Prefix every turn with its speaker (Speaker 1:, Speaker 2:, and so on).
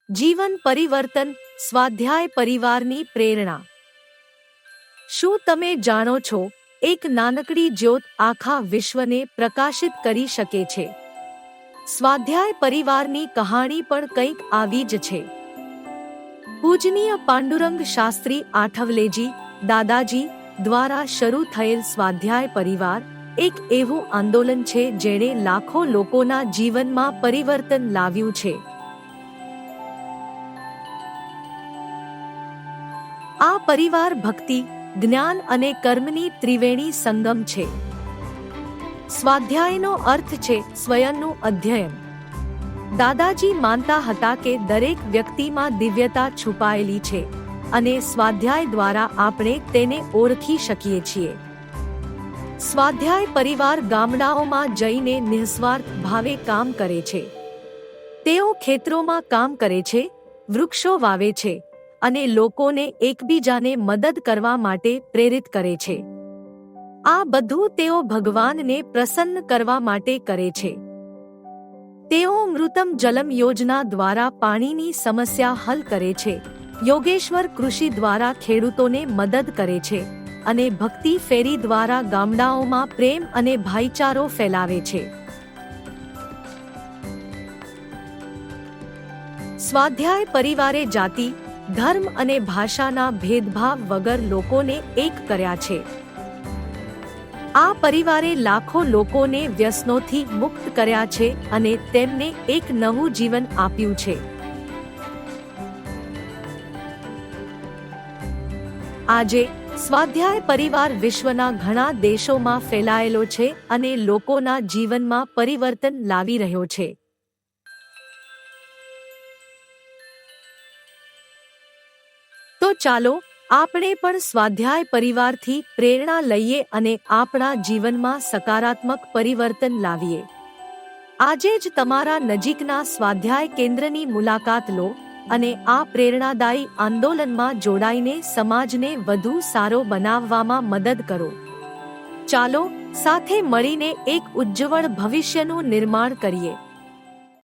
Speaker 1: જીવન પરિવર્તન સ્વાધ્યાય પરિવારની પ્રેરણા। શું તમે જાણો છો, એક નાનકડી જ્યોત આખા વિશ્વને પ્રકાશિત કરી શકે છે? સ્વાધ્યાય પરિવારની કહાણી પણ કંઈક આવી જ છે। પૂજનીય પાંડુરંગ શાસ્ત્રી આઠવલેજી દાદાજી દ્વારા શરૂ થયેલ સ્વાધ્યાય પરિવાર એક એવું આંદોલન છે જેણે લાખો લોકોના જીવનમાં પરિવર્તન લાવ્યું છે। આ પરિવાર ભક્તિ, જ્ઞાન અને કર્મની ત્રિવેણી સંગમ છે। સ્વાધ્યાયનો અર્થ છે સ્વયંનું અધ્યયન। દાદાજી માનતા હતા કે દરેક વ્યક્તિમાં દિવ્યતા છુપાયેલી છે અને સ્વાધ્યાય દ્વારા આપણે તેને ઓળખી શકીએ છીએ। સ્વાધ્યાય પરિવાર ગામડાઓમાં જઈને નિસ્વાર્થ ભાવે કામ કરે છે। તેઓ ખેતરોમાં કામ કરે છે, વૃક્ષો વાવે છે અને લોકોને એકબીજાને મદદ કરવા માટે પ્રેરિત કરે છે। આ બધું તેઓ ભગવાનને પ્રસન્ન કરવા માટે કરે છે। તેઓ મૃતમ જલમ યોજના દ્વારા પાણીની સમસ્યા હલ કરે છે, યોગેશ્વર કૃષિ દ્વારા ખેડૂતોને મદદ કરે છે અને ભક્તિ ફેરી દ્વારા ગામડાઓમાં પ્રેમ અને ભાઈચારો ફેલાવે છે। સ્વાધ્યાય પરિવારે જાતિ, ધર્મ અને ભાષાના ભેદભાવ વગર લોકોને એક કર્યા છે। આ પરિવારે લાખો લોકોને વ્યસનોથી મુક્ત કર્યા છે અને તેમને એક નવું જીવન આપ્યું છે। આજે સ્વાધ્યાય પરિવાર વિશ્વના ઘણા દેશોમાં ફેલાયેલો છે અને લોકોના જીવનમાં પરિવર્તન લાવી રહ્યો છે। તો ચાલો આપણે પણ સ્વાધ્યાય પરિવારથી પ્રેરણા લઈએ અને આપણા જીવનમાં સકારાત્મક પરિવર્તન લાવીએ। આજે જ તમારા નજીકના સ્વાધ્યાય કેન્દ્રની મુલાકાત લો અને આ પ્રેરણાદાયી આંદોલનમાં જોડાઈને સમાજને વધુ સારો બનાવવામાં મદદ કરો। ચાલો સાથે મળીને એક ઉજ્જવળ ભવિષ્યનું નિર્માણ કરીએ।